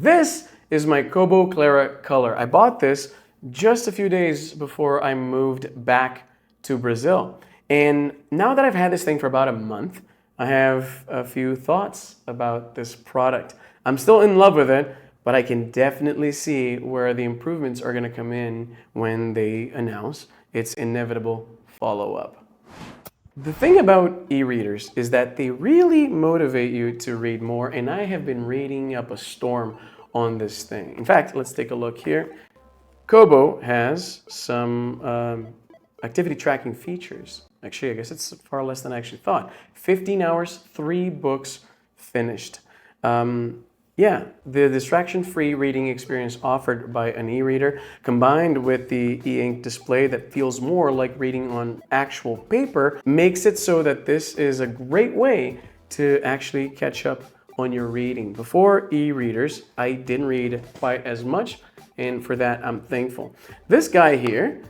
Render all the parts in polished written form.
This is my Kobo Clara color. I bought this just a few days before I moved back to Brazil. And now that I've had this thing for about a month, I have a few thoughts about this product. I'm still in love with it, but I can definitely see where the improvements are gonna come in when they announce its inevitable follow-up. The thing about e-readers is that they really motivate you to read more, and I have been reading up a storm on this thing. In fact, let's take a look here. Kobo has some activity tracking features. Actually, I guess it's far less than I actually thought. 15 hours, 3 books finished. Yeah, the distraction-free reading experience offered by an e-reader combined with the e-ink display that feels more like reading on actual paper makes it so that this is a great way to actually catch up on your reading. Before e-readers, I didn't read quite as much, and for that I'm thankful. This guy here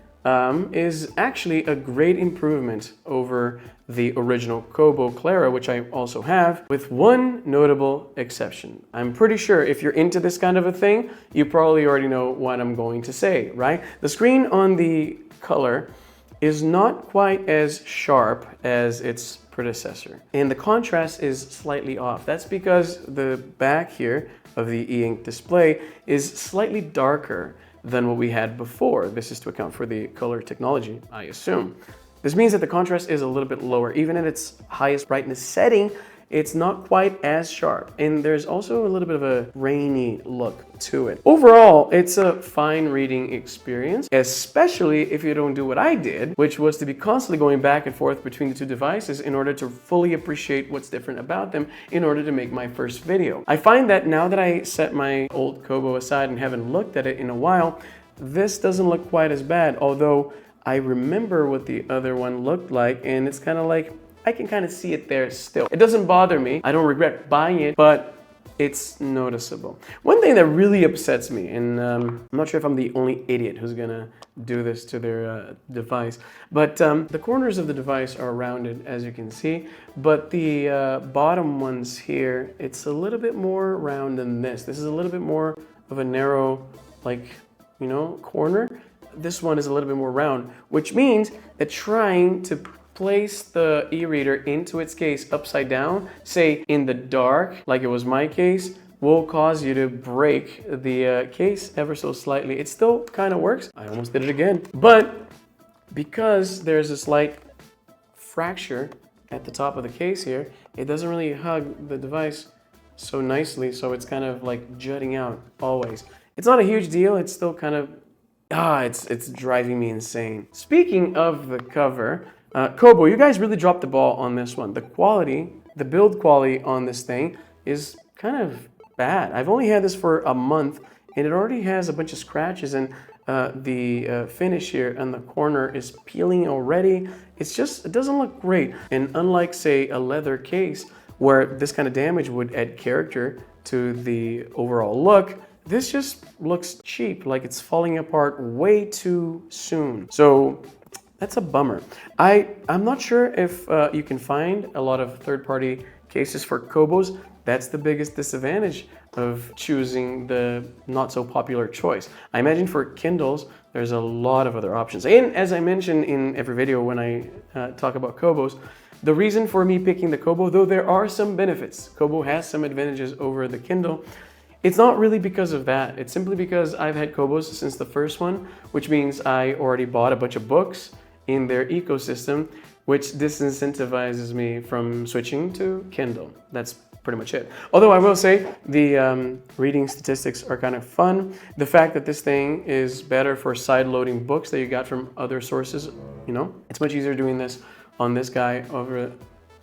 is actually a great improvement over the original Kobo Clara, which I also have, with one notable exception. I'm pretty sure if you're into this kind of a thing, you probably already know what I'm going to say, right? The screen on the color is not quite as sharp as its predecessor, and the contrast is slightly off. That's because the back here of the e-ink display is slightly darker than what we had before. This is to account for the color technology, I assume. This means that the contrast is a little bit lower. Even at its highest brightness setting, it's not quite as sharp. And there's also a little bit of a grainy look to it. Overall, it's a fine reading experience, especially if you don't do what I did, which was to be constantly going back and forth between the two devices in order to fully appreciate what's different about them in order to make my first video. I find that now that I set my old Kobo aside and haven't looked at it in a while, this doesn't look quite as bad, although I remember what the other one looked like, and it's kind of like, I can kind of see it there still. It doesn't bother me. I don't regret buying it, but it's noticeable. One thing that really upsets me, and I'm not sure if I'm the only idiot who's gonna do this to their device, but the corners of the device are rounded, as you can see, but the bottom ones here, it's a little bit more round than this. This is a little bit more of a narrow, like, you know, corner. This one is a little bit more round, which means that trying to place the e-reader into its case upside down, say in the dark, like it was my case, will cause you to break the case ever so slightly. It still kind of works. I almost did it again. But because there's a slight fracture at the top of the case here, it doesn't really hug the device so nicely, so it's kind of like jutting out always. It's not a huge deal. It's still kind of, it's driving me insane. Speaking of the cover, Kobo, you guys really dropped the ball on this one. The quality, the build quality on this thing is kind of bad. I've only had this for a month and it already has a bunch of scratches, and the finish here on the corner is peeling already. It's just, it doesn't look great. And unlike, say, a leather case where this kind of damage would add character to the overall look, this just looks cheap, like it's falling apart way too soon. So that's a bummer. I'm not sure if you can find a lot of third-party cases for Kobos. That's the biggest disadvantage of choosing the not-so-popular choice. I imagine for Kindles, there's a lot of other options. And as I mentioned in every video when I talk about Kobos, the reason for me picking the Kobo, though there are some benefits, Kobo has some advantages over the Kindle, it's not really because of that. It's simply because I've had Kobos since the first one, which means I already bought a bunch of books in their ecosystem, which disincentivizes me from switching to Kindle. That's pretty much it. Although I will say the reading statistics are kind of fun. The fact that this thing is better for side-loading books that you got from other sources, you know, it's much easier doing this on this guy over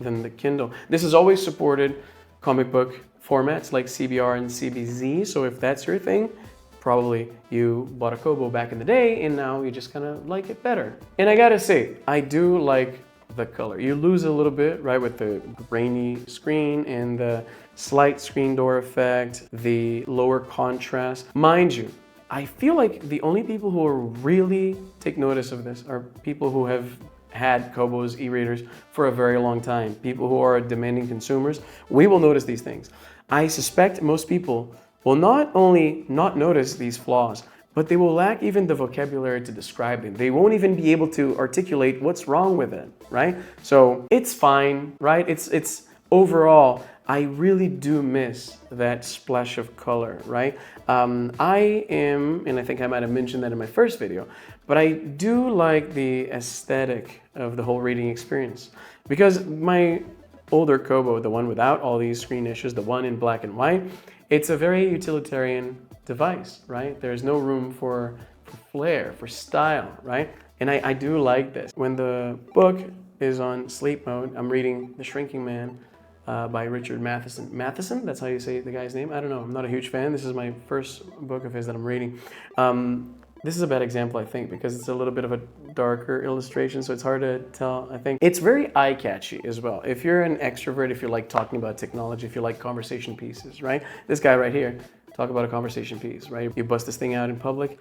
than the Kindle. This has always supported comic book formats like CBR and CBZ, so if that's your thing, probably you bought a Kobo back in the day and now you just kind of like it better. And I gotta say, I do like the color. You lose a little bit, right, with the grainy screen and the slight screen door effect, the lower contrast. Mind you, I feel like the only people who will really take notice of this are people who have had Kobo's e-readers for a very long time. People who are demanding consumers, we will notice these things. I suspect most people will not only not notice these flaws, but they will lack even the vocabulary to describe them. They won't even be able to articulate what's wrong with it, right? So it's fine, right? It's overall, I really do miss that splash of color, right? I am, and I think I might have mentioned that in my first video, but I do like the aesthetic of the whole reading experience, because my older Kobo, the one without all these screen issues, the one in black and white, it's a very utilitarian device, right? There's no room for flair, for style, right? And I do like this. When the book is on sleep mode, I'm reading The Shrinking Man by Richard Matheson. Matheson? That's how you say the guy's name? I don't know. I'm not a huge fan. This is my first book of his that I'm reading. This is a bad example, I think, because it's a little bit of a darker illustration, so it's hard to tell, I think. It's very eye-catchy as well. If you're an extrovert, if you like talking about technology, if you like conversation pieces, right? This guy right here, talk about a conversation piece, right? You bust this thing out in public,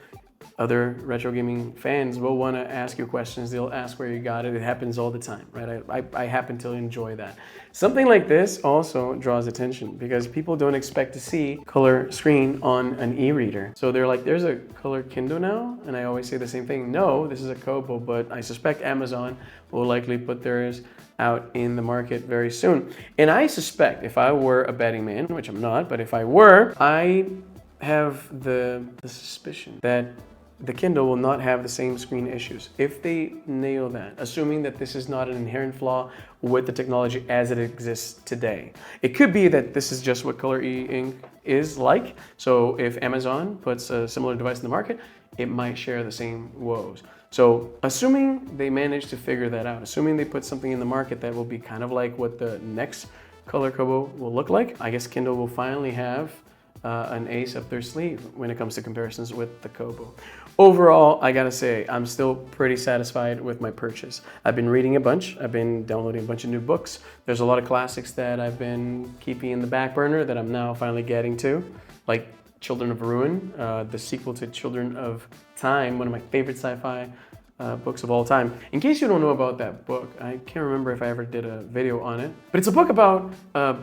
other retro gaming fans will want to ask you questions. They'll ask where you got it. It happens all the time, right? I happen to enjoy that. Something like this also draws attention because people don't expect to see color screen on an e-reader. So they're like, there's a color Kindle now? And I always say the same thing. No, this is a Kobo, but I suspect Amazon will likely put theirs out in the market very soon. And I suspect if I were a betting man, which I'm not, but if I were, I have the suspicion that the Kindle will not have the same screen issues. If they nail that, assuming that this is not an inherent flaw with the technology as it exists today. It could be that this is just what Color e-ink is like. So if Amazon puts a similar device in the market, it might share the same woes. So assuming they manage to figure that out, assuming they put something in the market that will be kind of like what the next Color Kobo will look like, I guess Kindle will finally have an ace up their sleeve when it comes to comparisons with the Kobo. Overall, I gotta say, I'm still pretty satisfied with my purchase. I've been reading a bunch. I've been downloading a bunch of new books. There's a lot of classics that I've been keeping in the back burner that I'm now finally getting to, like Children of Ruin, the sequel to Children of Time, one of my favorite sci-fi books of all time. In case you don't know about that book, I can't remember if I ever did a video on it, but it's a book about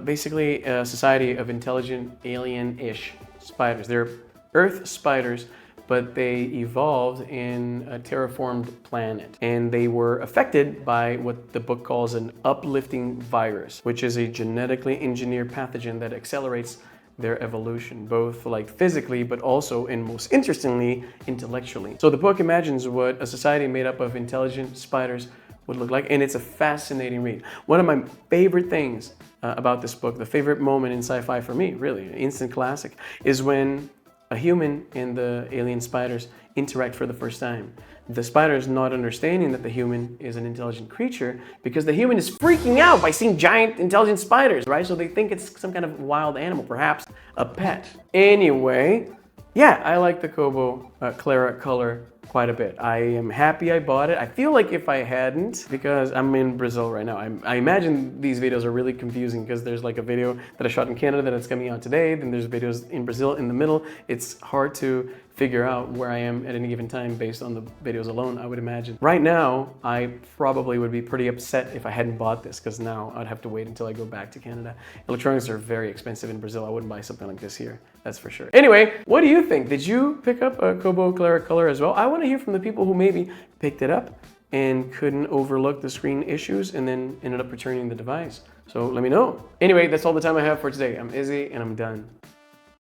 basically a society of intelligent alien-ish spiders. They're Earth spiders, but they evolved in a terraformed planet, and they were affected by what the book calls an uplifting virus, which is a genetically engineered pathogen that accelerates their evolution, both like physically, but also, and most interestingly, intellectually. So the book imagines what a society made up of intelligent spiders would look like, and it's a fascinating read. One of my favorite things about this book, the favorite moment in sci-fi for me, really, an instant classic, is when a human and the alien spiders interact for the first time. The spiders not understanding that the human is an intelligent creature because the human is freaking out by seeing giant intelligent spiders, right? So they think it's some kind of wild animal, perhaps a pet. Anyway, yeah, I like the Kobo Clara color quite a bit. I am happy I bought it. I feel like if I hadn't, because I'm in Brazil right now, I imagine these videos are really confusing because there's like a video that I shot in Canada that is coming out today, then there's videos in Brazil in the middle. It's hard to figure out where I am at any given time based on the videos alone, I would imagine. Right now, I probably would be pretty upset if I hadn't bought this because now I'd have to wait until I go back to Canada. Electronics are very expensive in Brazil. I wouldn't buy something like this here, that's for sure. Anyway, what do you think? Did you pick up a Kobo Clara color as well? I want to hear from the people who maybe picked it up and couldn't overlook the screen issues and then ended up returning the device. So let me know. Anyway, that's all the time I have for today. I'm Izzy and I'm done.